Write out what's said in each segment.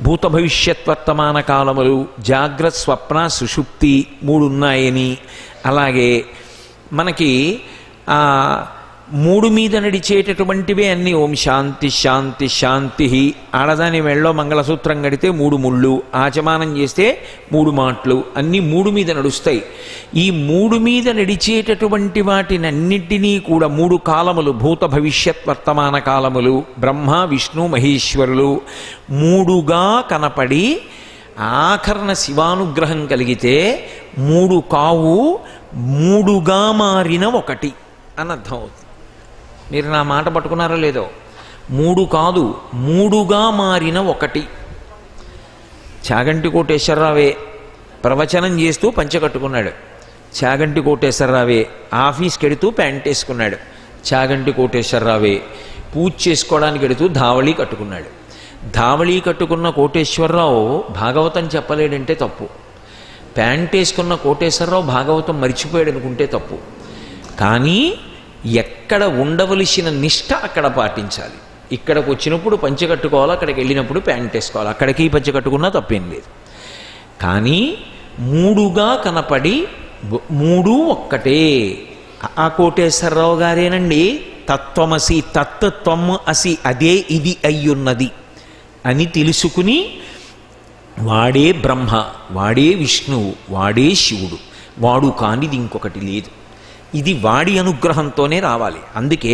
భూత భవిష్యత్ వర్తమాన కాలములు, జాగ్రత్త స్వప్న సుషుప్తి 3 ఉన్నాయని, అలాగే మనకి 3 మీద నడిచేటటువంటివే అన్నీ. ఓం శాంతి శాంతి శాంతి. ఆడదాని మెళ్ళలో మంగళసూత్రం కడితే 3 ముళ్ళు, ఆచమానం చేస్తే 3 మాటలు, అన్నీ 3 మీద నడుస్తాయి. ఈ 3 మీద నడిచేటటువంటి వాటినన్నింటినీ కూడా 3 కాలములు, భూత భవిష్యత్ వర్తమాన కాలములు, బ్రహ్మ విష్ణు మహేశ్వరులు 3గా కనపడి ఆఖరణ శివానుగ్రహం కలిగితే 3 కావు, 3గా మారిన 1 అని అర్థం అవుతుంది. మీరు నా మాట పట్టుకున్నారో లేదో? 3 కాదు, 3గా మారిన 1. చాగంటి కోటేశ్వరరావే ప్రవచనం చేస్తూ పంచె కట్టుకున్నాడు. చాగంటి కోటేశ్వరరావే ఆఫీస్కి వెడుతూ ప్యాంట్ వేసుకున్నాడు. చాగంటి కోటేశ్వరరావే పూజ చేసుకోవడానికి వెడుతూ ధావళీ కట్టుకున్నాడు. ధావళీ కట్టుకున్న కోటేశ్వరరావు భాగవతం చెప్పలేడంటే తప్పు. ప్యాంట్ వేసుకున్న కోటేశ్వరరావు భాగవతం మర్చిపోయాడు అనుకుంటే తప్పు. కానీ ఎక్కడ ఉండవలసిన నిష్ఠ అక్కడ పాటించాలి. ఇక్కడికి వచ్చినప్పుడు పంచె కట్టుకోవాలి, అక్కడికి వెళ్ళినప్పుడు ప్యాంట్ వేసుకోవాలి. అక్కడికి పంచె కట్టుకున్నా తప్పేం లేదు. కానీ 3గా కనపడి 3 ఒక్కటే. ఆ కోటేశ్వరరావు గారేనండి తత్వమసి, తత్వం అసి, అదే ఇది అయ్యున్నది అని తెలుసుకుని వాడే బ్రహ్మ, వాడే విష్ణువు, వాడే శివుడు, వాడు కానిది ఇంకొకటి లేదు. ఇది వాడి అనుగ్రహంతోనే రావాలి. అందుకే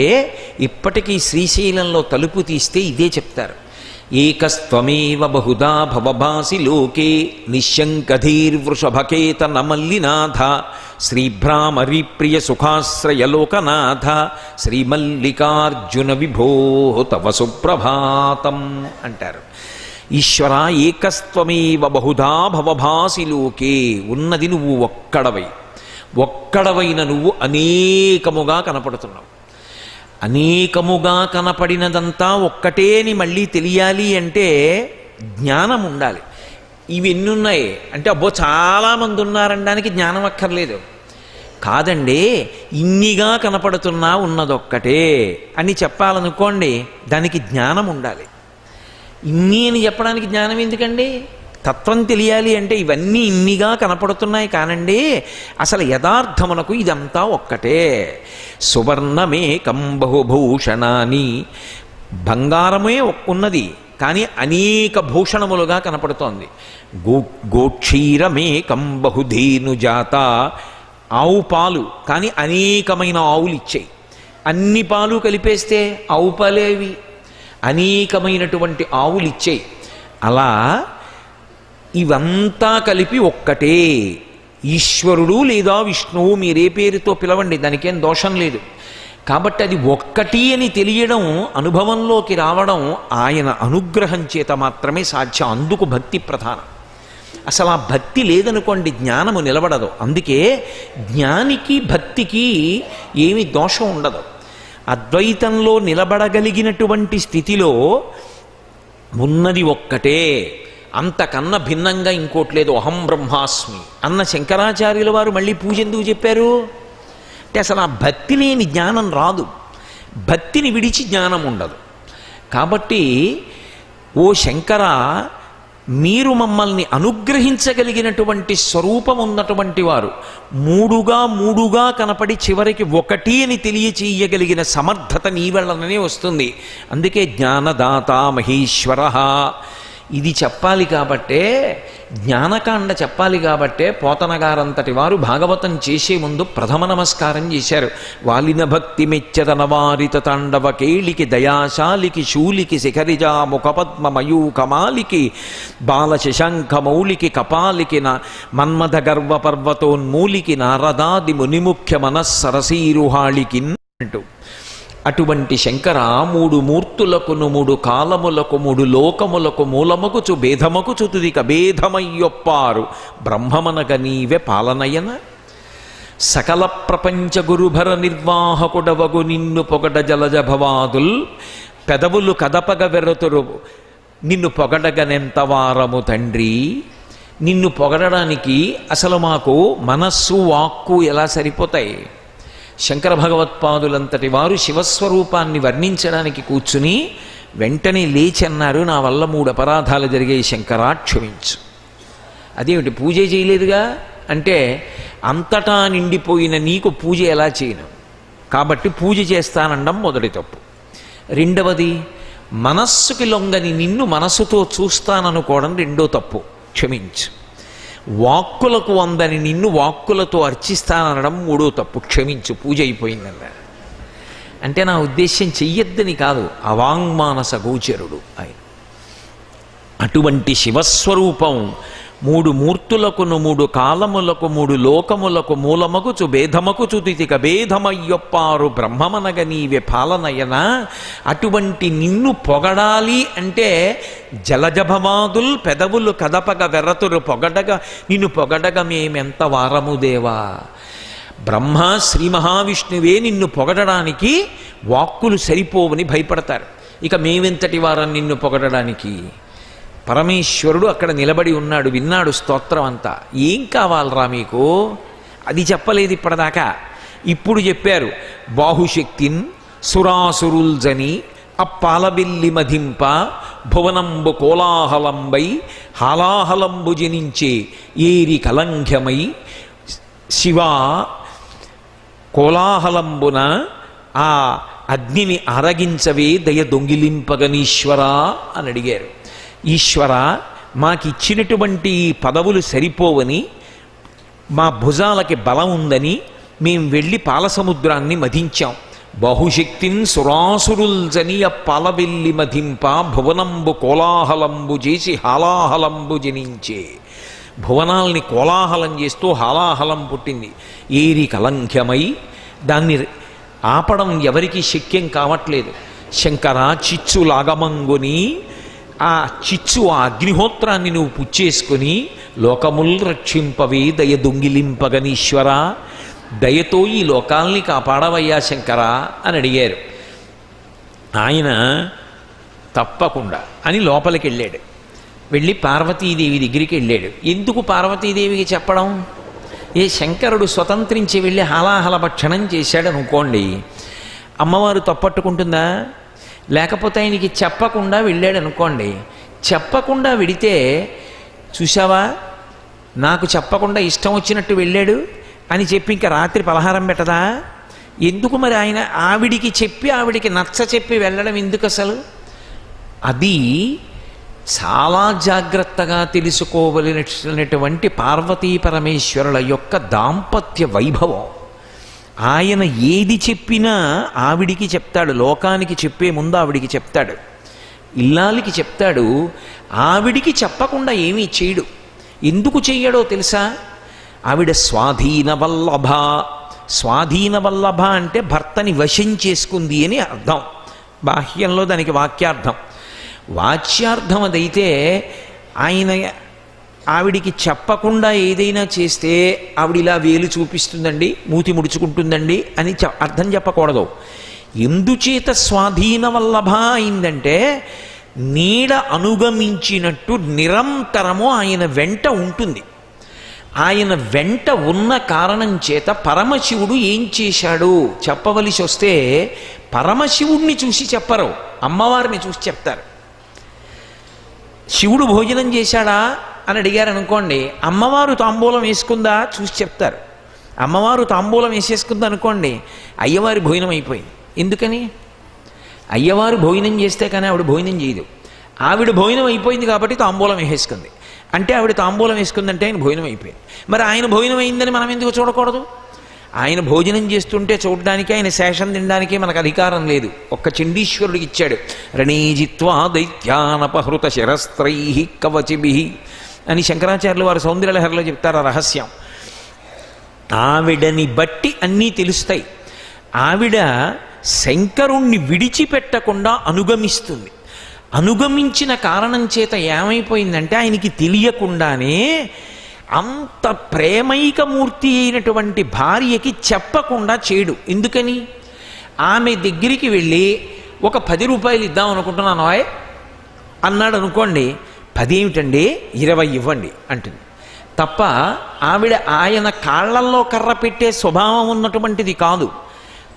ఇప్పటికీ శ్రీశైలంలో తలుపు తీస్తే ఇదే చెప్తారు. ఏకస్త్వమేవ బహుదా భవభాసి లోకే నిశ్శంకధీర్వృషభకేత నమల్లినాథ శ్రీభ్రామరిప్రియ సుఖాశ్రయలోకనాథ శ్రీమల్లికార్జున విభో తవ సుప్రభాతం అంటారు. ఈశ్వర ఏకస్త్వమేవ బహుధా భవభాసి లోకే, ఉన్నది నువ్వు ఒక్కడవైన నువ్వు అనేకముగా కనపడుతున్నావు. అనేకముగా కనపడినదంతా ఒక్కటే అని మళ్ళీ తెలియాలి అంటే జ్ఞానం ఉండాలి. ఇవి ఎన్ని ఉన్నాయి అంటే అబ్బో చాలామంది ఉన్నారనడానికి జ్ఞానం అక్కర్లేదు. కాదండి, ఇన్నిగా కనపడుతున్నా ఉన్నదొక్కటే అని చెప్పాలనుకోండి, దానికి జ్ఞానం ఉండాలి. ఇన్ని అని చెప్పడానికి జ్ఞానం ఎందుకండి? తత్వం తెలియాలి అంటే ఇవన్నీ ఇన్నిగా కనపడుతున్నాయి కానండి, అసలు యథార్థమునకు ఇదంతా ఒక్కటే. సువర్ణమేకం బహుభూషణాని, బంగారమే ఉన్నది కానీ అనేక భూషణములుగా కనపడుతోంది. గోక్షీరమేకం బహుధేనుజాత, ఆవు పాలు కానీ అనేకమైన ఆవులు ఇచ్చాయి. అన్ని పాలు కలిపేస్తే ఆవు పాలేవి, అనేకమైనటువంటి ఆవులు ఇచ్చాయి. అలా ఇవంతా కలిపి ఒక్కటే ఈశ్వరుడు లేదా విష్ణువు, మీరే పేరుతో పిలవండి, దానికేం దోషం లేదు. కాబట్టి అది ఒక్కటి అని తెలియడం, అనుభవంలోకి రావడం ఆయన అనుగ్రహం చేత మాత్రమే సాధ్యం. అందుకు భక్తి ప్రధానం. అసలు ఆ భక్తి లేదనుకోండి జ్ఞానము నిలబడదు. అందుకే జ్ఞానికి భక్తికి ఏమి దోషం ఉండదు. అద్వైతంలో నిలబడగలిగినటువంటి స్థితిలో ఉన్నది ఒక్కటే, అంతకన్నా భిన్నంగా ఇంకోటి లేదు. అహం బ్రహ్మాస్మి అన్న శంకరాచార్యుల వారు మళ్ళీ పూజ ఎందుకు చెప్పారు అంటే అసలు ఆ భక్తి లేని జ్ఞానం రాదు, భక్తిని విడిచి జ్ఞానం ఉండదు. కాబట్టి ఓ శంకర, మీరు మమ్మల్ని అనుగ్రహించగలిగినటువంటి స్వరూపం ఉన్నటువంటి వారు, మూడుగా కనపడి చివరికి ఒకటి అని తెలియచేయగలిగిన సమర్థత నీ వల్లనే వస్తుంది. అందుకే జ్ఞానదాత మహేశ్వర ఇది చెప్పాలి కాబట్టే, జ్ఞానకాండ చెప్పాలి కాబట్టే పోతనగారంతటి వారు భాగవతం చేసే ముందు ప్రథమ నమస్కారం చేశారు. వాలిన భక్తి మెచ్చదన వారిత తాండవ కేళికి దయాశాలికి శూలికి శిఖరిజా ముఖపద్మ మయూకమాలికి బాల శశాంఖ మౌలికి కపాలికి మన్మథ గర్వ పర్వతోన్మూలికి నారదాది మునిముఖ్య మనస్సరసీరుహాళికి అంటూ అటువంటి శంకర మూడు మూర్తులకును మూడు కాలములకు మూడు లోకములకు మూలమగుచు భేదమగుచు తుదిక భేదమయ్యొప్పారు బ్రహ్మమనగ నీవే పాలనయన సకల ప్రపంచ గురుభర నిర్వాహకుడవగు నిన్ను పొగడ జలజ భవాదుల్ పెదవులు కదపగ వెరతురు నిన్ను పొగడగనెంత వారము తండ్రి. నిన్ను పొగడడానికి అసలు మాకు మనస్సు వాక్కు ఎలా సరిపోతాయి? శంకర భగవత్పాదులంతటి వారు శివస్వరూపాన్ని వర్ణించడానికి కూర్చుని వెంటనే లేచి అన్నారు, నా వల్ల 3 అపరాధాలు జరిగాయి శంకరా, క్షమించు. అదేమిటి, పూజ చేయలేదుగా అంటే, అంతటా నిండిపోయిన నీకు పూజ ఎలా చేయను, కాబట్టి పూజ చేస్తానడం మొదటి తప్పు. రెండవది, మనస్సుకి లొంగని నిన్ను మనస్సుతో చూస్తాననుకోవడం రెండో తప్పు, క్షమించు. వాక్కులకు అందని నిన్ను వాక్కులతో అర్చిస్తానడం మూడో తప్పు, క్షమించు, పూజ అయిపోయిందన్నారు. అంటే నా ఉద్దేశ్యం చెయ్యొద్దని కాదు, అవాంగ్మానస గోచరుడు ఆయన. అటువంటి శివస్వరూపం 3 మూర్తులకును 3 కాలములకు 3 లోకములకు మూలమగుచు భేదమకుచు తితిక భేదమయ్యొప్పారు బ్రహ్మమనగ నీవే పాలనయన. అటువంటి నిన్ను పొగడాలి అంటే జలజభమాదుల్ పెదవులు కదపగ వెర్రతురు పొగడగా, నిన్ను పొగడగా మేమెంత వారము దేవా. బ్రహ్మ శ్రీ మహావిష్ణువే నిన్ను పొగడడానికి వాక్కులు సరిపోవని భయపడతారు, ఇక మేమెంతటి వారం నిన్ను పొగడడానికి. పరమేశ్వరుడు అక్కడ నిలబడి ఉన్నాడు, విన్నాడు స్తోత్రం అంతా. ఏం కావాలరా మీకు, అది చెప్పలేదు ఇప్పటిదాకా. ఇప్పుడు చెప్పారు, బాహుశక్తిన్ సురాసురుల్జని అప్పాలబిల్లి మధింప భువనంబు కోలాహలంబై హాలాహలంబు జనించే ఏరి కలంఘ్యమై శివా కోలాహలంబున ఆ అగ్నిని ఆరగించవే దయ దొంగిలింపగనీశ్వరా అని అడిగారు. ఈశ్వర, మాకిచ్చినటువంటి పదవులు సరిపోవని, మా భుజాలకి బలం ఉందని మేము వెళ్ళి పాలసముద్రాన్ని మధించాం. బహుశక్తిన్ సురాసురుల్జనియ పాలవెల్లి మధింప భువనంబు కోలాహలంబు చేసి హాలాహలంబు జనించే. భువనాల్ని కోలాహలం చేస్తూ హాలాహలం పుట్టింది. ఏరి కలంఘ్యమై, దాన్ని ఆపడం ఎవరికి శక్యం కావట్లేదు. శంకర, చిచ్చు లాగమంగుని, ఆ చిచ్చు ఆ అగ్నిహోత్రాన్ని నువ్వు పుచ్చేసుకుని లోకముల్ రక్షింపవే దయ దొంగిలింపగనీశ్వర, దయతో ఈ లోకాల్ని కాపాడవయ్యా శంకర అని అడిగారు. ఆయన తప్పకుండా అని లోపలికి వెళ్ళాడు. వెళ్ళి పార్వతీదేవి దగ్గరికి వెళ్ళాడు. ఎందుకు పార్వతీదేవికి చెప్పడం? ఏ శంకరుడు స్వతంత్రించి వెళ్ళి హాలాహల భక్షణం చేశాడు అనుకోండి, అమ్మవారు తప్పట్టుకుంటుందా? లేకపోతే ఆయనకి చెప్పకుండా వెళ్ళాడు అనుకోండి, చెప్పకుండా వెడితే చూసావా నాకు చెప్పకుండా ఇష్టం వచ్చినట్టు వెళ్ళాడు అని చెప్పి ఇంకా రాత్రి పలహారం పెట్టదా? ఎందుకు మరి ఆయన ఆవిడికి చెప్పి ఆవిడికి నచ్చ చెప్పి వెళ్ళడం ఎందుకు అసలు? అది చాలా జాగ్రత్తగా తెలుసుకోవలసినటువంటి పార్వతీ పరమేశ్వరుల యొక్క దాంపత్య వైభవం. ఆయన ఏది చెప్పినా ఆవిడికి చెప్తాడు, లోకానికి చెప్పే ముందు ఆవిడికి చెప్తాడు, ఇల్లాలికి చెప్తాడు. ఆవిడికి చెప్పకుండా ఏమీ చేయడు. ఎందుకు చెయ్యడో తెలుసా? ఆవిడ స్వాధీన వల్లభ. స్వాధీన వల్లభ అంటే భర్తని వశం చేసుకుంది అని అర్థం. బాహ్యంలో దానికి వాక్యార్థం. వాచ్యార్థం అదైతే ఆయన ఆవిడికి చెప్పకుండా ఏదైనా చేస్తే ఆవిడ ఇలా వేలు చూపిస్తుందండి, మూతి ముడుచుకుంటుందండి అని అర్థం చెప్పకూడదు. ఎందుచేత స్వాధీన వల్లభ అయిందంటే నీడ అనుగమించినట్టు నిరంతరము ఆయన వెంట ఉంటుంది. ఆయన వెంట ఉన్న కారణం చేత పరమశివుడు ఏం చేశాడు చెప్పవలసి వస్తే పరమశివుడిని చూసి చెప్పరు, అమ్మవారిని చూసి చెప్తారు. శివుడు భోజనం చేశాడా అని అడిగారు అనుకోండి, అమ్మవారు తాంబూలం వేసుకుందా చూసి చెప్తారు. అమ్మవారు తాంబూలం వేసేసుకుందా అనుకోండి, అయ్యవారి భోజనం అయిపోయింది. ఎందుకని? అయ్యవారు భోజనం చేస్తే కానీ ఆవిడ భోజనం చేయదు. ఆవిడ భోజనం అయిపోయింది కాబట్టి తాంబూలం వేసేసుకుంది. అంటే ఆవిడ తాంబూలం వేసుకుందంటే ఆయన భోజనం అయిపోయింది. మరి ఆయన భోజనం అయిందని మనం ఎందుకు చూడకూడదు? ఆయన భోజనం చేస్తుంటే చూడడానికి, ఆయన శేషం తినడానికి మనకు అధికారం లేదు. ఒక్క చండీశ్వరుడికి ఇచ్చాడు. రణీజిత్వా దైత్యానపహృత శిరస్త్రై కవచిభి అని శంకరాచార్యులు వారు సౌందర్యలహరిలో చెప్తారు ఆ రహస్యం. ఆవిడని బట్టి అన్నీ తెలుస్తాయి. ఆవిడ శంకరుణ్ణి విడిచిపెట్టకుండా అనుగమిస్తుంది. అనుగమించిన కారణం చేత ఏమైపోయిందంటే ఆయనకి తెలియకుండానే అంత ప్రేమైకమూర్తి అయినటువంటి భార్యకి చెప్పకుండా చేయడు. ఎందుకని? ఆమె దగ్గరికి వెళ్ళి ఒక 10 రూపాయలు ఇద్దాం అనుకుంటున్నాను అన్నాడు అనుకోండి, 10 ఏమిటండి 20 ఇవ్వండి అంటుంది తప్ప ఆయన కాళ్లల్లో కర్ర పెట్టే స్వభావం ఉన్నటువంటిది కాదు.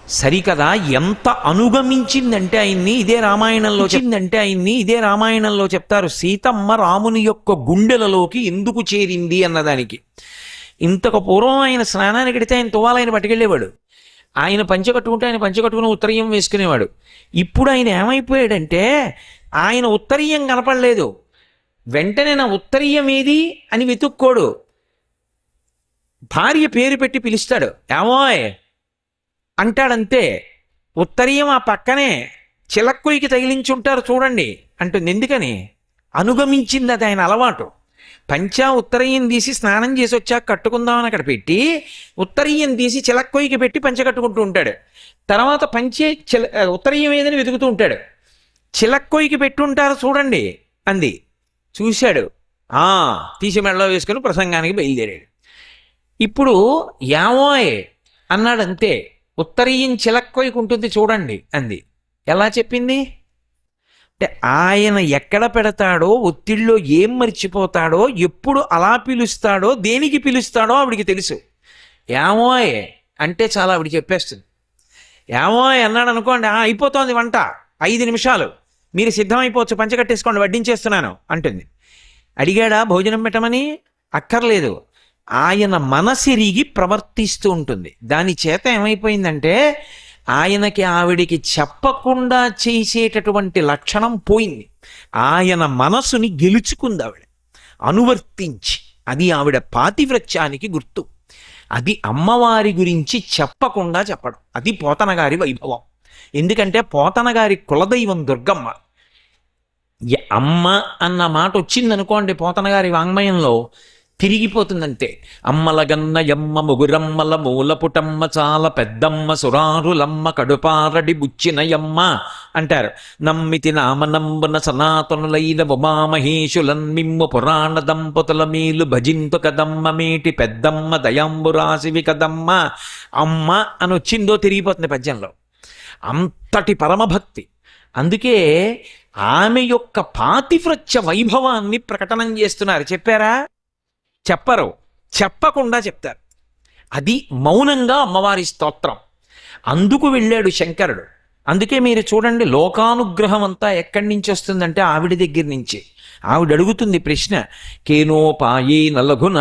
సరికదా ఎంత అనుగమించిందంటే ఇదే రామాయణంలో చెప్తారు. సీతమ్మ రాముని యొక్క గుండెలలోకి ఎందుకు చేరింది అన్నదానికి. ఇంతకు పూర్వం ఆయన స్నానానికి వెడితే ఆయన తువాలు ఆయన పట్టుకెళ్ళేవాడు. ఆయన పంచె కట్టుకుంటే ఆయన పంచె కట్టుకుని ఉత్తరీయం వేసుకునేవాడు. ఇప్పుడు ఆయన ఏమైపోయాడంటే ఆయన ఉత్తరీయం కనపడలేదు, వెంటనే నా ఉత్తరీయం ఏది అని వెతుక్కోడు, భార్య పేరు పెట్టి పిలుస్తాడు, ఏమోయ్ అంటాడంతే. ఉత్తరీయం ఆ పక్కనే చిలక్కుయికి తగిలించుంటారు చూడండి అంటుంది. ఎందుకని? అనుగమించింది, అది ఆయన అలవాటు. పంచా ఉత్తరీయం తీసి స్నానం చేసి వచ్చాక కట్టుకుందామని అక్కడ పెట్టి ఉత్తరీయం తీసి చిలక్కొయ్యకి పెట్టి పంచ కట్టుకుంటూ ఉంటాడు. తర్వాత పంచే ఉత్తరీయం ఏదని వెతుకుతూ ఉంటాడు. చిలక్కొయ్యకి పెట్టుంటారు చూడండి అంది. చూశాడు, తీసి మెడలో వేసుకుని ప్రసంగానికి బయలుదేరాడు. ఇప్పుడు యామోయ్ అన్నాడంతే. ఉత్తరీయం చిలక్కొయ్యకు ఉంటుంది చూడండి అంది. ఎలా చెప్పింది అంటే ఆయన ఎక్కడ పెడతాడో, ఒత్తిడిలో ఏం మర్చిపోతాడో, ఎప్పుడు అలా పిలుస్తాడో, దేనికి పిలుస్తాడో ఆవిడికి తెలుసు. ఏమోయ్ అంటే చాలా ఆవిడ చెప్పేస్తుంది. ఏమోయ్ అన్నాడు అనుకోండి, అయిపోతోంది వంట, 5 నిమిషాలు, మీరు సిద్ధమైపోవచ్చు, పంచ కట్టేసుకోండి, వడ్డించేస్తున్నాను అంటుంది. అడిగాడా భోజనం పెట్టమని? అక్కర్లేదు. ఆయన మనసిరిగి ప్రవర్తిస్తూ ఉంటుంది. దాని చేత ఏమైపోయిందంటే ఆయనకి ఆవిడికి చెప్పకుండా చేసేటటువంటి లక్షణం పోయింది. ఆయన మనసుని గెలుచుకుంది ఆవిడ అనువర్తించి. అది ఆవిడ పాతివ్రత్యానికి గుర్తు. అది అమ్మవారి గురించి చెప్పకుండా చెప్పడం. అది పోతన గారి వైభవం. ఎందుకంటే పోతన గారి కులదైవం దుర్గమ్మ. అమ్మ అన్న మాట వచ్చిందనుకోండి పోతన గారి వాంగ్మయంలో, తిరిగిపోతుందంతే. అమ్మలగన్న యమ్మ ముగురమ్మల మూలపుటమ్మ చాలా పెద్దమ్మ సురారులమ్మ కడుపారడి బుచ్చినయమ్మ అంటారు. నమ్మితి నామనంబున సనాతనులైన ఉమామహేషులన్ మిమ్ము పురాణ దంపతుల మీలు భజింతు కదమ్మ మేటి పెద్దమ్మ దయాంబురాశివి కదమ్మ. అమ్మ అని వచ్చిందో తిరిగిపోతుంది పద్యంలో. అంతటి పరమభక్తి. అందుకే ఆమె యొక్క పాతివ్రత్య వైభవాన్ని ప్రకటనం చేస్తున్నారు. చెప్పారా? చెప్పరు, చెప్పకుండా చెప్తారు. అది మౌనంగా అమ్మవారి స్తోత్రం. అందుకు వెళ్ళాడు శంకరుడు. అందుకే మీరు చూడండి, లోకానుగ్రహం అంతా ఎక్కడి నుంచి వస్తుందంటే ఆవిడ దగ్గర నుంచి. ఆవిడ అడుగుతుంది ప్రశ్న, కేనోపాయే నలగున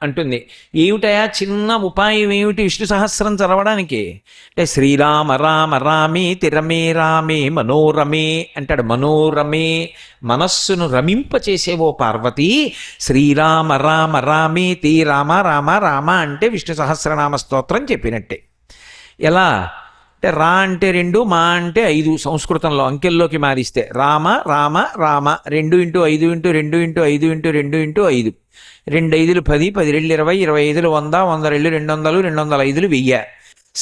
అంటుంది. ఏమిటయా చిన్న ఉపాయం ఏమిటి విష్ణు సహస్రం చదవడానికి అంటే, శ్రీరామ రామ రామే తిరమే రామే మనోరమే అంటాడు. మనోరమే, మనస్సును రమింపచేసేవో పార్వతి. శ్రీరామ రామ రామే తి రామ రామ రామ అంటే విష్ణు సహస్రనామ స్తోత్రం చెప్పినట్టే. ఎలా అంటే, రా అంటే 2, మా అంటే 5 సంస్కృతంలో అంకెల్లోకి మారిస్తే. రామ రామ రామ 2 × 5 × 2 × 5 × 2 × 5 2 5 10 10 2 20 25 100 100 200 205 1000.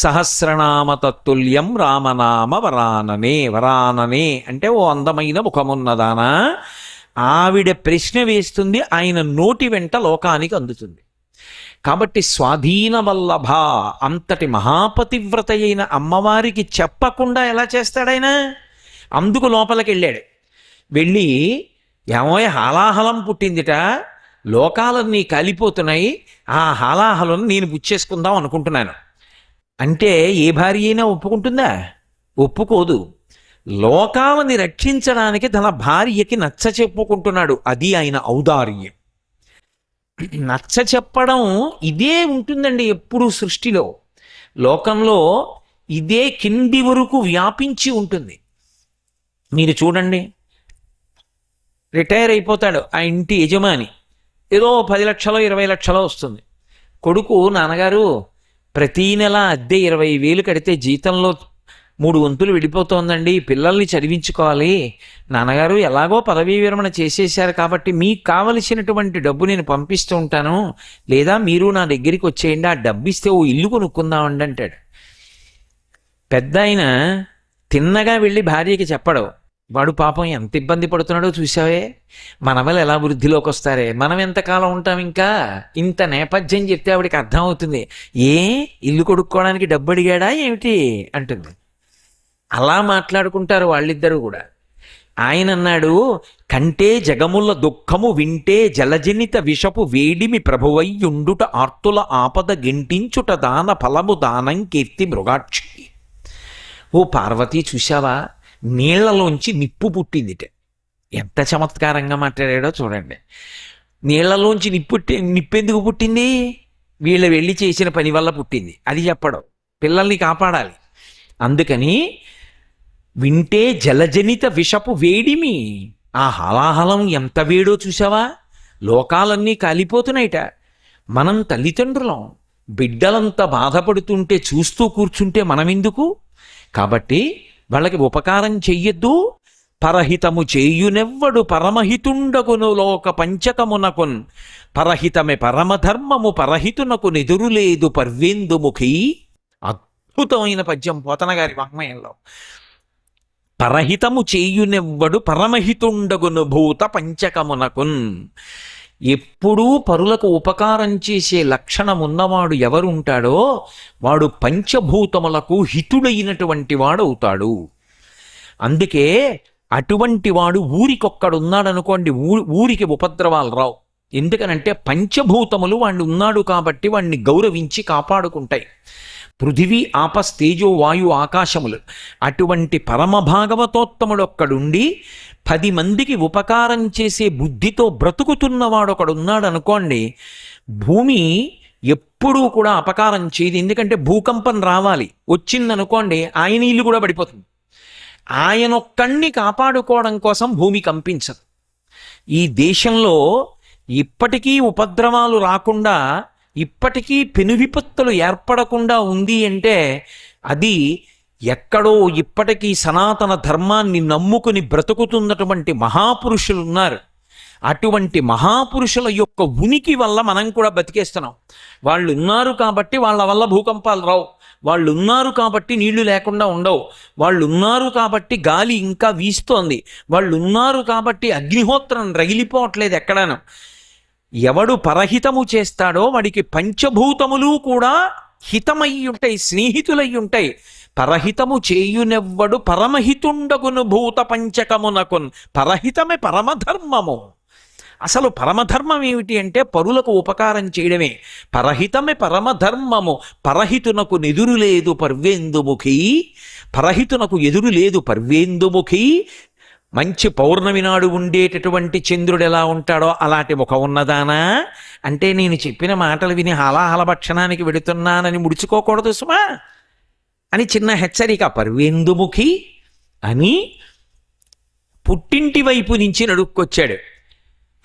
సహస్రనామ తత్తుల్యం రామనామ వరాననే. వరాననే అంటే ఓ అందమైన ముఖమున్నదానా. ఆవిడ ప్రశ్న వేస్తుంది, ఆయన నోటి వెంట లోకానికి అందుతుంది. కాబట్టి స్వాధీన వల్లభ, అంతటి మహాపతివ్రత అయిన అమ్మవారికి చెప్పకుండా ఎలా చేస్తాడాయన? అందుకు లోపలికి వెళ్ళాడు. వెళ్ళి, ఏమో హాలాహలం పుట్టిందిట, లోకాలన్నీ కాలిపోతున్నాయి, ఆ హాలాహలం నేను పుచ్చేసుకుందాం అనుకుంటున్నాను అంటే ఏ భార్య అయినా ఒప్పుకుంటుందా? ఒప్పుకోదు. లోకాలని రక్షించడానికి తన భార్యకి నచ్చ చెప్పుకుంటున్నాడు. అది ఆయన ఔదార్యం. నచ్చ చెప్పడం ఇదే ఉంటుందండి ఎప్పుడు సృష్టిలో. లోకంలో ఇదే కింది వరకు వ్యాపించి ఉంటుంది. మీరు చూడండి, రిటైర్ అయిపోతాడు ఆ ఇంటి యజమాని, ఏదో 10 లక్షలో 20 లక్షలో వస్తుంది. కొడుకు, నాన్నగారు ప్రతీ నెల అద్దె 20,000 కడితే జీతంలో 3 వంతులు వెళ్ళిపోతోందండి, పిల్లల్ని చదివించుకోవాలి. నాన్నగారు ఎలాగో పదవీ విరమణ చేసేశారు కాబట్టి మీకు కావలసినటువంటి డబ్బు నేను పంపిస్తూ ఉంటాను, లేదా మీరు నా దగ్గరికి వచ్చేయండి, ఆ డబ్బు ఇస్తే ఓ ఇల్లు కొనుక్కుందామండి అంటాడు. పెద్ద ఆయన తిన్నగా వెళ్ళి భార్యకి చెప్పడు. వాడు పాపం ఎంత ఇబ్బంది పడుతున్నాడో చూసావే, మనవలు ఎలా వృద్ధిలోకి వస్తారే, మనం ఎంతకాలం ఉంటాం ఇంకా. ఇంత నేపథ్యం చెప్తే ఆవిడికి అర్థమవుతుంది. ఇల్లు కొనుక్కోవడానికి డబ్బు అడిగాడా ఏమిటి అంటుంది. అలా మాట్లాడుకుంటారు వాళ్ళిద్దరూ కూడా. ఆయన అన్నాడు, కంటే జగముల దుఃఖము వింటే జలజనిత విషపు వేడిమి ప్రభువయ్యుండుట ఆర్తుల ఆపద గింటించుట దాన ఫలము దానం కీర్తి మృగాక్షి. ఓ పార్వతి చూశావా, నీళ్లలోంచి నిప్పు పుట్టిందిట. ఎంత చమత్కారంగా మాట్లాడాడో చూడండి. నీళ్లలోంచి నిప్పెందుకు పుట్టింది? వీళ్ళు వెళ్ళి చేసిన పని వల్ల పుట్టింది. అది చెప్పడం, పిల్లల్ని కాపాడాలి. అందుకని వింటే జలజనిత విషపు వేడిమి. ఆ హలాహలం ఎంత వేడో చూసావా? లోకాలన్నీ కాలిపోతున్నాయిట. మనం తల్లిదండ్రులం, బిడ్డలంతా బాధపడుతుంటే చూస్తూ కూర్చుంటే మనమెందుకు? కాబట్టి వాళ్ళకి ఉపకారం చెయ్యొద్దు. పరహితము చేయునెవ్వడు పరమహితుండగును లోక పంచకమునకున్, పరహితమే పరమధర్మము పరహితునకు నెదురులేదు పర్వేందుముఖి. అద్భుతమైన పద్యం పోతన గారి వాంగ్మయంలో. పరహితము చేయునెవ్వడు పరమహితుండగును భూత పంచకమునకున్. ఎప్పుడూ పరులకు ఉపకారం చేసే లక్షణం ఉన్నవాడు ఎవరుంటాడో వాడు పంచభూతములకు హితుడైనటువంటి వాడవుతాడు. అందుకే అటువంటి వాడు ఊరికొక్కడున్నాడనుకోండి, ఊరికి ఉపద్రవాలు రావు. ఎందుకనంటే పంచభూతములు వాడిని ఉన్నాడు కాబట్టి వాడిని గౌరవించి కాపాడుకుంటాయి. పృథివీ ఆపస్తేజో వాయు ఆకాశములు. అటువంటి పరమభాగవతోత్తముడు ఒక్కడుండి 10 మందికి ఉపకారం చేసే బుద్ధితో బ్రతుకుతున్నవాడు ఒకడున్నాడు అనుకోండి, భూమి ఎప్పుడూ కూడా అపకారం చేయదు. ఎందుకంటే భూకంపం రావాలి, వచ్చిందనుకోండి ఆయన ఇల్లు కూడా పడిపోతుంది. ఆయనొక్కడిని కాపాడుకోవడం కోసం భూమి కంపించదు. ఈ దేశంలో ఇప్పటికీ ఉపద్రవాలు రాకుండా, ఇప్పటికీ పెను విపత్తులు ఏర్పడకుండా ఉంది అంటే అది ఎక్కడో ఇప్పటికీ సనాతన ధర్మాన్ని నమ్ముకుని బ్రతుకుతున్నటువంటి మహాపురుషులు ఉన్నారు. అటువంటి మహాపురుషుల యొక్క ఉనికి వల్ల మనం కూడా బతికేస్తున్నాం. వాళ్ళు ఉన్నారు కాబట్టి వాళ్ళ వల్ల భూకంపాలు రావు. వాళ్ళు ఉన్నారు కాబట్టి నీళ్లు లేకుండా ఉండవు. వాళ్ళు ఉన్నారు కాబట్టి గాలి ఇంకా వీస్తోంది. వాళ్ళు ఉన్నారు కాబట్టి అగ్నిహోత్రం రగిలిపోవట్లేదు ఎక్కడాను. ఎవడు పరహితము చేస్తాడో వాడికి పంచభూతములు కూడా హితమై ఉంటాయి, స్నేహితులై ఉంటాయి. పరహితము చేయునెవ్వడు పరమహితుండగును భూత పంచకమునకున్. పరహితమే పరమధర్మము. అసలు పరమధర్మం ఏమిటి అంటే పరులకు ఉపకారం చేయడమే. పరహితమే పరమధర్మము. పరహితునకు ఎదురు లేదు పర్వేందుముఖి. పరహితునకు ఎదురు లేదు పర్వేందుముఖి. మంచి పౌర్ణమి నాడు ఉండేటటువంటి చంద్రుడు ఎలా ఉంటాడో అలాంటి ముఖం ఉన్నదానా అంటే నేను చెప్పిన మాటలు విని హలాహల భక్షణానికి వెడుతున్నానని ముడుచుకోకూడదు సుమా అని చిన్న హెచ్చరిక. పర్వేందుముఖి అని పుట్టింటి వైపు నుంచి నడుక్కొచ్చాడు.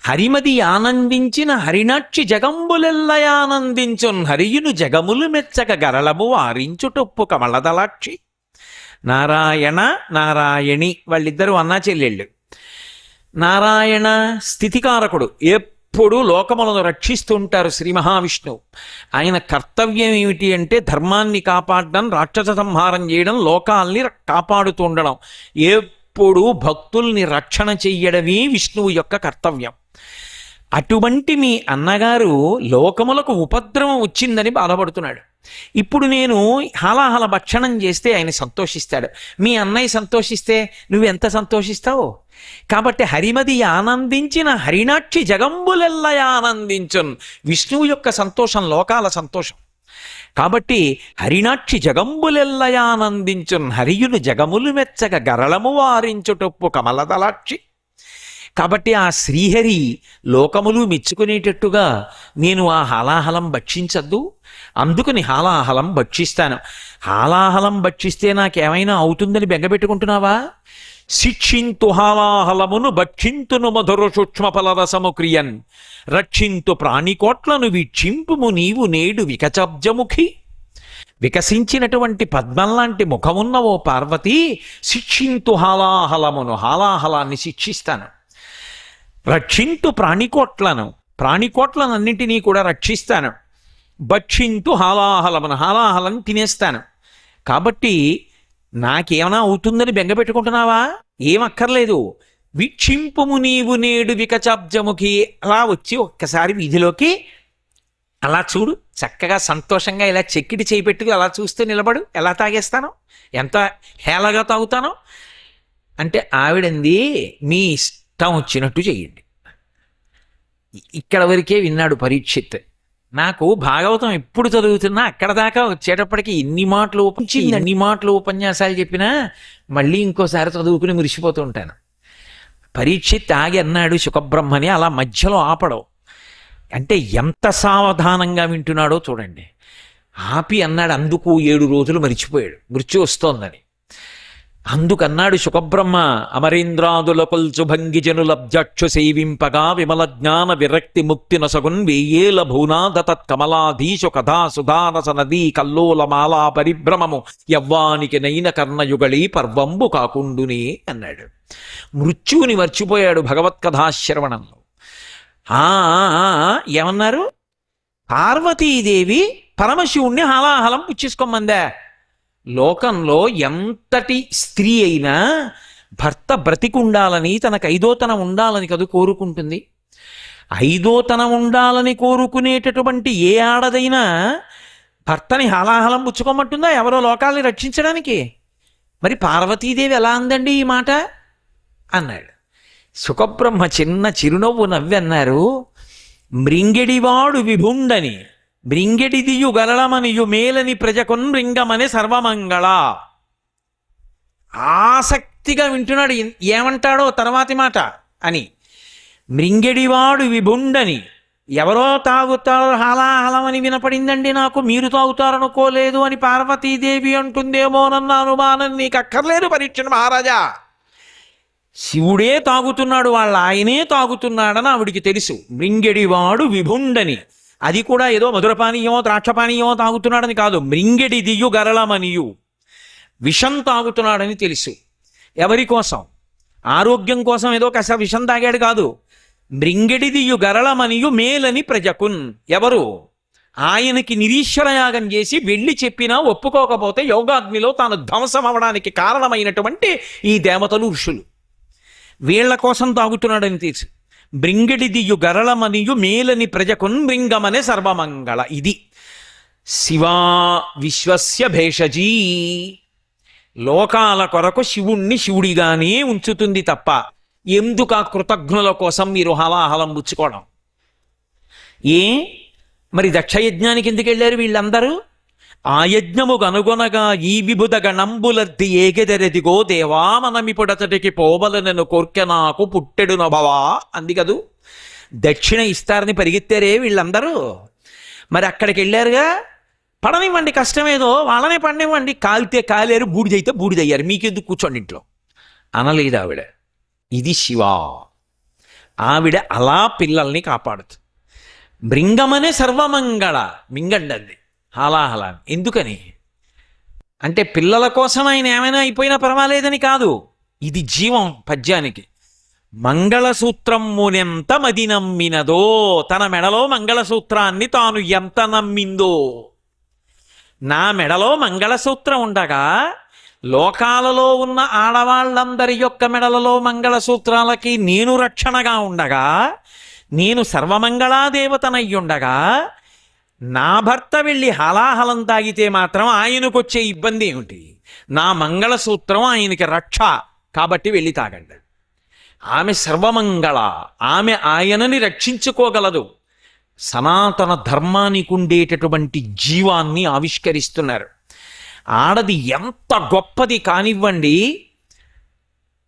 హరిమది ఆనందించిన హరినాక్షి జగంబులెల్లయానందించున్, హరియును జగములు మెచ్చక గరళము వారించుటొప్పు కమలదలాక్షి. నారాయణ నారాయణి వాళ్ళిద్దరూ అన్నా చెల్లెళ్ళు. నారాయణ స్థితికారకుడు, ఎప్పుడూ లోకములను రక్షిస్తుంటారు శ్రీ మహావిష్ణువు. ఆయన కర్తవ్యం ఏమిటి అంటే ధర్మాన్ని కాపాడడం, రాక్షస సంహారం చేయడం, లోకాల్ని కాపాడుతూ ఉండడం. ఎప్పుడూ భక్తుల్ని రక్షణ చెయ్యడమే విష్ణువు యొక్క కర్తవ్యం. అటువంటి మీ అన్నగారు లోకములకు ఉపద్రవం వచ్చిందని బాధపడుతున్నాడు. ఇప్పుడు నేను హలాహల భక్షణం చేస్తే ఆయన సంతోషిస్తాడు. మీ అన్నయ్య సంతోషిస్తే నువ్వెంత సంతోషిస్తావు? కాబట్టి హరిమది ఆనందించిన హరినాక్షి జగంబులెల్లయ ఆనందించున్. విష్ణువు యొక్క సంతోషం లోకాల సంతోషం. కాబట్టి హరినాక్షి జగంబులెల్లయ ఆనందించున్, హరియును జగములు మెచ్చక గరళము వారించుటొప్పు కమలదలాక్షి. కాబట్టి ఆ శ్రీహరి లోకములు మెచ్చుకునేటట్టుగా నేను ఆ హాలాహలం భక్షించద్దు, అందుకని హాలాహలం భక్షిస్తాను. హాలాహలం భక్షిస్తే నాకేమైనా అవుతుందని బెంగపెట్టుకుంటున్నావా? శిక్షింతు హాలాహలమును భక్షింతును మధుర సూక్ష్మ ఫలరసము క్రియన్, రక్షింతు ప్రాణికోట్లను వీక్షింపుము నీవు నేడు వికచబ్జముఖి. వికసించినటువంటి పద్మం లాంటి ముఖమున్న ఓ పార్వతి, శిక్షింతు హాలాహలమును, హాలాహలాన్ని శిక్షిస్తాను. రక్షింతు ప్రాణికోట్లను, ప్రాణికోట్లనన్నింటినీ కూడా రక్షిస్తాను. భక్షింతు హాలాహలమును, హాలాహలను తినేస్తాను. కాబట్టి నాకేమైనా అవుతుందని బెంగపెట్టుకుంటున్నావా? ఏమక్కర్లేదు. వీక్షింపుము నీవు నేడు వికచాబ్జముఖి. అలా వచ్చి ఒక్కసారి వీధిలోకి అలా చూడు, చక్కగా సంతోషంగా ఇలా చెక్కిటి చేయిపెట్టుకు అలా చూస్తూ నిలబడు. ఎలా తాగేస్తాను, ఎంత హేళగా తాగుతానో అంటే ఆవిడంది, మీ ఇష్టం వచ్చినట్టు చెయ్యండి. ఇక్కడ వరకే విన్నాడు పరీక్షిత్. నాకు భాగవతం ఎప్పుడు చదువుతున్నా అక్కడ దాకా వచ్చేటప్పటికి ఎన్ని మాటలు ఉపన్యాసాలు చెప్పినా మళ్ళీ ఇంకోసారి చదువుకుని మురిసిపోతూ ఉంటాను. పరీక్షిత్ ఆగి అన్నాడు శుకబ్రహ్మని, అలా మధ్యలో ఆపడం అంటే ఎంత సావధానంగా వింటున్నాడో చూడండి. ఆపి అన్నాడు, అందుకు 7 రోజులు మరిచిపోయాడు మృత్యు వస్తోందని. అందుకన్నాడు శుకబ్రహ్మ, అమరేంద్రాదుల కొల్చు భంగిజనులబ్జక్షు సేవింపగా విమల జ్ఞాన విరక్తి ముక్తి నొసగున్ వేయేల భూనాద తత్కమలాధీశు కథా సుధారస నదీ కల్లోలమాలా పరిభ్రమము యవ్వానికి నైన కర్ణయుగళి పర్వంబు కాకుండునే అన్నాడు. మృత్యువుని మర్చిపోయాడు భగవత్కథాశ్రవణంలో. ఏమన్నారు? పార్వతీదేవి పరమశివుణ్ణి హాలాహలం పుచ్చేసుకోమందా? లోకంలో ఎంతటి స్త్రీ అయినా భర్త బ్రతికుండాలని, తనకు ఐదోతనం ఉండాలని కదా కోరుకుంటుంది. ఐదోతనం ఉండాలని కోరుకునేటటువంటి ఏ ఆడదైనా భర్తని హాలాహలం పుచ్చుకోమంటుందా ఎవరో లోకాల్ని రక్షించడానికి? మరి పార్వతీదేవి ఎలా అందండి ఈ మాట అన్నాడు. శుకబ్రహ్మ చిన్న చిరునవ్వు నవ్వి అన్నారు, మృంగెడివాడు విభుండని మృంగెడిదియు గరళమనియు మేలని ప్రజకొన్ మృంగమని సర్వమంగళ. ఆసక్తిగా వింటున్నాడు ఏమంటాడో తర్వాతి మాట అని. మృంగెడివాడు విభుండని, ఎవరో తాగుతారు హలాహలమని వినపడిందండి నాకు, మీరు తాగుతారనుకోలేదు అని పార్వతీదేవి అంటుందేమోనన్న అనుమానం నీకు అక్కర్లేదు పరీక్ష మహారాజా. శివుడే తాగుతున్నాడు, వాళ్ళ ఆయనే తాగుతున్నాడని ఆవిడికి తెలుసు. మృంగెడివాడు విభుండని, అది కూడా ఏదో మధురపానీయమో ద్రాక్షపానీయమో తాగుతున్నాడని కాదు, మృంగెడి దియు గరళమనియు విషం తాగుతున్నాడని తెలుసు. ఎవరి కోసం? ఆరోగ్యం కోసం ఏదో కాస్త విషం తాగాడు కాదు. మృంగెడి దియు గరళమనియు మేలని ప్రజకున్, ఎవరు? ఆయనకి నిరీశ్వరయాగం చేసి వెళ్ళి చెప్పినా ఒప్పుకోకపోతే యోగాగ్నిలో తాను ధ్వంసం అవడానికి కారణమైనటువంటి ఈ దేవతలు ఋషులు, వీళ్ల కోసం తాగుతున్నాడని తెలుసు. మృంగడిదియు గరళమనియు మేలని ప్రజకున్ మృంగమనే సర్వమంగళ. ఇది శివా విశ్వస్య భేషజీ. లోకాల కొరకు శివుణ్ణి శివుడిగానే ఉంచుతుంది తప్ప ఎందుకు ఆ కృతజ్ఞుల కోసం మీరు హలాహలం పుచ్చుకోవడం? మరి దక్షయజ్ఞానికి ఎందుకు వెళ్ళారు వీళ్ళందరూ? ఆ యజ్ఞము కనుగొనగా ఈ విభుద గణంబులద్ది ఏగెదరెదిగో దేవా మనమిపుడతటికి పోవలనను కోర్కె నాకు పుట్టెడు నభవా అంది కదూ. దక్షిణ ఇస్తారని పరిగెత్తారే వీళ్ళందరూ. మరి అక్కడికి వెళ్ళారుగా, పడనివ్వండి, కష్టమేదో వాళ్ళనే పడనివ్వండి, కాలితే కాలేరు, బూడిదైతే బూడిదయ్యారు, మీకెందుకు కూర్చోండి ఇంట్లో అనలేదు ఆవిడ. ఇది శివ. ఆవిడ అలా పిల్లల్ని కాపాడుతుంది. మృంగమనే సర్వమంగళ, మింగండి హలాహలా. ఎందుకని అంటే పిల్లల కోసం ఆయన ఏమైనా అయిపోయినా పర్వాలేదని కాదు, ఇది జీవం పద్యానికి. మంగళసూత్రమునెంత మది నమ్మినదో, తన మెడలో మంగళసూత్రాన్ని తాను ఎంత నమ్మిందో. నా మెడలో మంగళసూత్రం ఉండగా లోకాలలో ఉన్న ఆడవాళ్ళందరి యొక్క మెడలలో మంగళసూత్రాలకి నేను రక్షణగా ఉండగా, నేను సర్వమంగళాదేవతనయ్యుండగా, నా భర్త వెళ్ళి హలాహలం తాగితే మాత్రం ఆయనకు వచ్చే ఇబ్బంది ఏమిటి? నా మంగళసూత్రం ఆయనకి రక్ష కాబట్టి వెళ్ళి తాగండి. ఆమె సర్వమంగళ, ఆమె ఆయనని రక్షించుకోగలదు. సనాతన ధర్మానికి ఉండేటటువంటి జీవాన్ని ఆవిష్కరిస్తున్నారు. ఆడది ఎంత గొప్పది కానివ్వండి,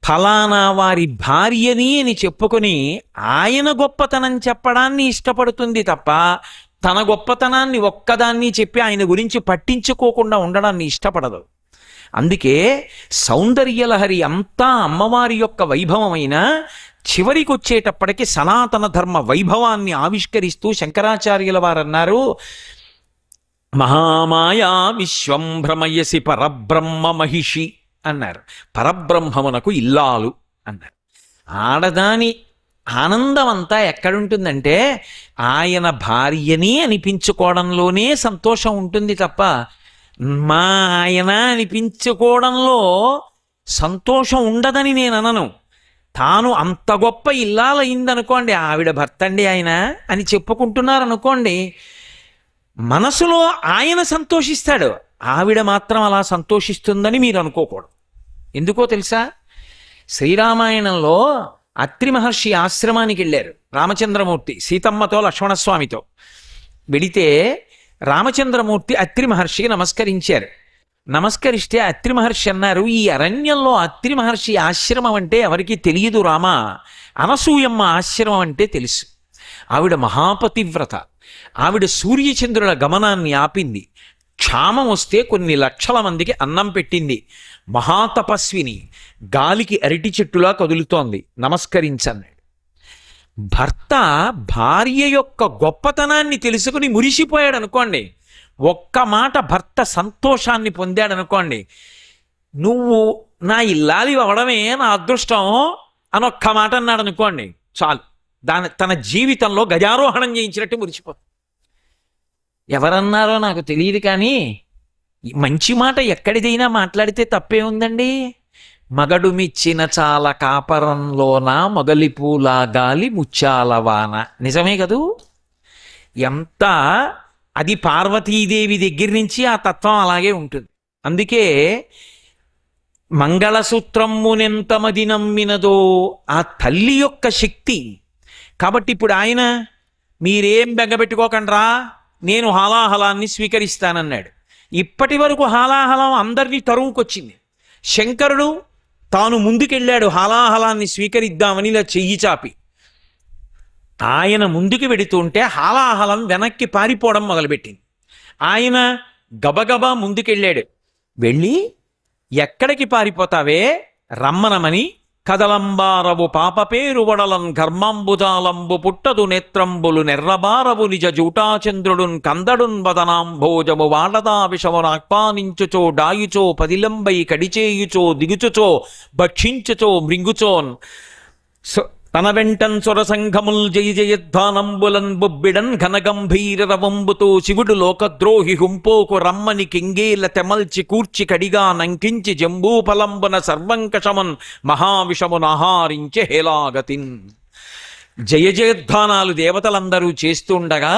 ఫలానా వారి భార్యని అని చెప్పుకొని ఆయన గొప్పతనం చెప్పడాన్ని ఇష్టపడుతుంది తప్ప తన గొప్పతనాన్ని ఒక్కదాన్ని చెప్పి ఆయన గురించి పట్టించుకోకుండా ఉండడాన్ని ఇష్టపడదు. అందుకే సౌందర్యలహరి అంతా అమ్మవారి యొక్క వైభవమైన చివరికి వచ్చేటప్పటికి సనాతన ధర్మ వైభవాన్ని ఆవిష్కరిస్తూ శంకరాచార్యుల వారు అన్నారు, మహామాయా విశ్వం భ్రమయసి పరబ్రహ్మ మహిషి అన్నారు. పరబ్రహ్మమునకు ఇల్లాలు అన్నారు. ఆడదాని ఆనందం అంతా ఎక్కడుంటుందంటే ఆయన భార్యని అనిపించుకోవడంలోనే సంతోషం ఉంటుంది తప్ప మా ఆయన అనిపించుకోవడంలో సంతోషం ఉండదని నేను అనను. తాను అంత గొప్ప ఇల్లాలయ్యిందనుకోండి, ఆవిడ భర్త అండి ఆయన అని చెప్పుకుంటున్నారనుకోండి, మనసులో ఆయన సంతోషిస్తాడు, ఆవిడ మాత్రం అలా సంతోషిస్తుందని మీరు అనుకోకూడదు. ఎందుకో తెలుసా? శ్రీరామాయణంలో అత్రి మహర్షి ఆశ్రమానికి వెళ్ళారు రామచంద్రమూర్తి సీతమ్మతో లక్ష్మణస్వామితో. వెడితే రామచంద్రమూర్తి అత్రి మహర్షికి నమస్కరించారు. నమస్కరిస్తే అత్రి మహర్షి అన్నారు, ఈ అరణ్యంలో అత్రి మహర్షి ఆశ్రమం అంటే ఎవరికి తెలియదు రామా, అనసూయమ్మ ఆశ్రమం అంటే తెలుసు. ఆవిడ మహాపతివ్రత. ఆవిడ సూర్యచంద్రుల గమనాన్ని ఆపింది. క్షామం వస్తే కొన్ని లక్షల మందికి అన్నం పెట్టింది. మహాతపస్విని, గాలికి అరటి చెట్టులా కదులుతోంది. నమస్కరించన్నాడు. భర్త భార్య యొక్క గొప్పతనాన్ని తెలుసుకుని మురిసిపోయాడు అనుకోండి, ఒక్క మాట భర్త సంతోషాన్ని పొందాడు అనుకోండి, నువ్వు నా ఇల్లాలి అవడమే నా అదృష్టం అనొక్క మాట అన్నాడు అనుకోండి, చాలు, తన జీవితంలో గజారోహణం చేయించినట్టు మురిసిపోతుంది. ఎవరన్నారో నాకు తెలియదు కానీ మంచి మాట ఎక్కడిదైనా మాట్లాడితే తప్పే ఉందండి. మగడు మిచ్చిన చాల కాపరంలోన మొగలి పూల గాలి ముచ్చాల వాన. నిజమే కదూ. ఎంత అది పార్వతీదేవి దగ్గర నుంచి ఆ తత్వం అలాగే ఉంటుంది. అందుకే మంగళసూత్రమునెంతమది నమ్మినదో ఆ తల్లి యొక్క శక్తి. కాబట్టి ఇప్పుడు ఆయన మీరేం బెంగపెట్టుకోకండ్రా, నేను హాలాహలాన్ని స్వీకరిస్తానన్నాడు. ఇప్పటి వరకు హాలాహలం అందరినీ తరువుకొచ్చింది. శంకరుడు తాను ముందుకెళ్ళాడు హాలాహలాన్ని స్వీకరిద్దామని ఇలా చెయ్యి చాపి. ఆయన ముందుకు వెడుతుంటే హాలాహలం వెనక్కి పారిపోవడం మొదలుపెట్టింది. ఆయన గబగబా ముందుకెళ్ళాడు. వెళ్ళి ఎక్కడికి పారిపోతావే రమ్మనమని, కదలంబారవు పాప పేరు వడలం ఘర్మాంబుజాలంబు పుట్టదు నేత్రంబులు నెర్రబారవు నిజ జూటాచంద్రుడున్ కందడున్ వదనాంభోజము వాడదా విషమునాక్పానించుచో డాయుచో పదిలంబై కడిచేయుచో దిగుచుచో భక్షించుచో మృంగుచోన్ తన వెంటన్ సొరసంఘముల్ జయ జయధ్వానంబులన్ బొబ్బిడన్ ఘనగంభీర రవంబుతో శివుడు లోకద్రోహి హుంపోకు రమ్మని కింగేల తెమల్చి కూర్చి కడిగా నంకించి జంబూఫలంబున సర్వంకషమున్ మహావిషమునహారించి హేలాగతిన్. జయ జయధ్వానాలు దేవతలందరూ చేస్తుండగా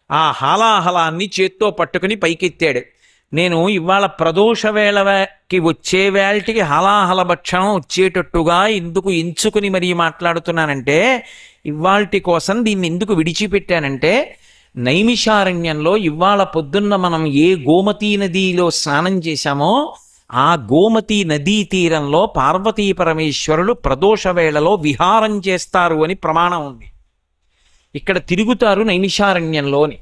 ఆ హాలాహలాన్ని చేత్తో పట్టుకుని పైకెత్తాడు. నేను ఇవాళ ప్రదోష వేళకి వచ్చే వేళటికి హలాహల భక్షణం వచ్చేటట్టుగా ఎందుకు ఎంచుకుని మరీ మాట్లాడుతున్నానంటే, ఇవాల్టి కోసం దీన్ని ఎందుకు విడిచిపెట్టానంటే, నైమిషారణ్యంలో ఇవాళ పొద్దున్న మనం ఏ గోమతీ నదిలో స్నానం చేశామో ఆ గోమతీ నదీ తీరంలో పార్వతీ పరమేశ్వరులు ప్రదోష వేళలో విహారం చేస్తారు అని ప్రమాణం ఉంది. ఇక్కడ తిరుగుతారు నైమిషారణ్యంలోని.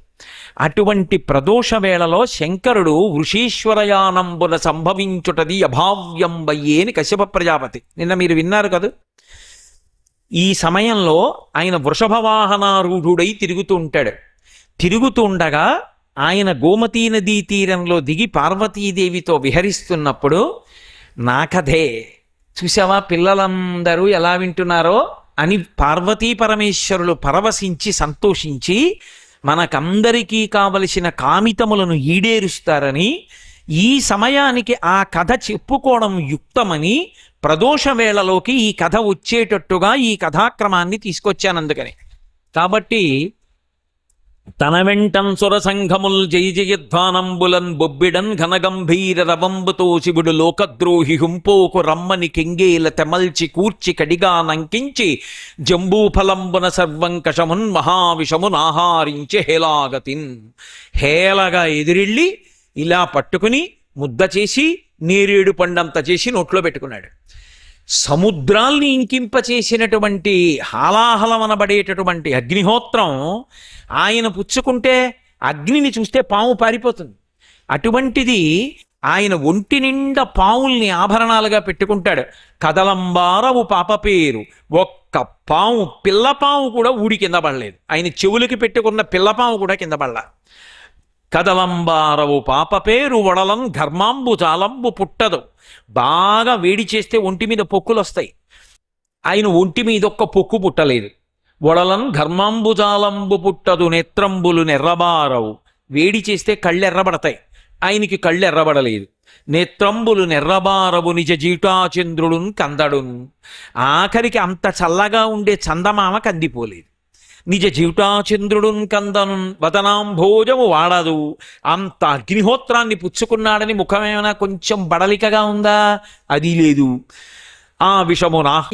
అటువంటి ప్రదోష వేళలో శంకరుడు వృషీశ్వరయానంబున సంభవించుటది అభావ్యంబయ్యే అని కశ్యప ప్రజాపతి నిన్న మీరు విన్నారు కదా. ఈ సమయంలో ఆయన వృషభవాహనారూఢుడై తిరుగుతూ ఉంటాడు. తిరుగుతుండగా ఆయన గోమతీ నదీ తీరంలో దిగి పార్వతీదేవితో విహరిస్తున్నప్పుడు, నా కథే చూసావా పిల్లలందరూ ఎలా వింటున్నారో అని పార్వతీ పరమేశ్వరులు పరవశించి సంతోషించి మనకందరికీ కావలసిన కామితములను ఈడేరుస్తారని, ఈ సమయానికి ఆ కథ చెప్పుకోవడం యుక్తమని ప్రదోష వేళలోకి ఈ కథ వచ్చేటట్టుగా ఈ కథాక్రమాన్ని తీసుకొచ్చానందుకని. కాబట్టి తన వెంటన్ సురసంఘముల్ జయ జయధ్వానంబులన్ బొబ్బిడన్ ఘనగంభీర రవంబుతో శివుడు లోకద్రోహి హుంపోకు రమ్మని కెంగేల తెమల్చి కూర్చి కడిగా నంకించి జంబూఫలంబున సర్వంకషమున్ మహావిషమున్ ఆహారించి హేలాగతిన్. హేలగా ఎదిరిళ్ళి ఇలా పట్టుకుని ముద్ద చేసి నేరేడు పండంత చేసి నోట్లో పెట్టుకున్నాడు. సముద్రాల్ని ఇంకింపచేసినటువంటి హాలాహలమనబడేటటువంటి అగ్నిహోత్రం ఆయన పుచ్చుకుంటే అగ్నిని చూస్తే పాము పారిపోతుంది. అటువంటిది ఆయన ఒంటి నిండా పావుల్ని ఆభరణాలుగా పెట్టుకుంటాడు. కదలంబారవు పాప పేరు, ఒక్క పాము పిల్లపాము కూడా ఊడి కింద పడలేదు. ఆయన చెవులకి పెట్టుకున్న పిల్లపాము కూడా కింద పడలా. కదలంబారవు పాప పేరు వడలం ఘర్మాంబు జాలంబు పుట్టదు. బాగా వేడి చేస్తే ఒంటి మీద పొక్కులు వస్తాయి. ఆయన ఒంటి మీద ఒక్క పొక్కు పుట్టలేదు. వడలం ఘర్మాంబుజాలంబు పుట్టదు నేత్రంబులు నెర్రబారవు. వేడి చేస్తే కళ్ళు ఎర్రబడతాయి. ఆయనకి కళ్ళు ఎర్రబడలేదు. నేత్రంబులు నెర్రబారవు నిజ జీటాచంద్రుడున్ కందడున్. ఆఖరికి అంత చల్లగా ఉండే చందమామ కందిపోలేదు. నిజ జీటాచంద్రుడున్ కందను వదనాంభోజము వాడదు. అంత అగ్నిహోత్రాన్ని పుచ్చుకున్నాడని ముఖమేమైనా కొంచెం బడలికగా ఉందా? అది లేదు. ఆ విషము నాహి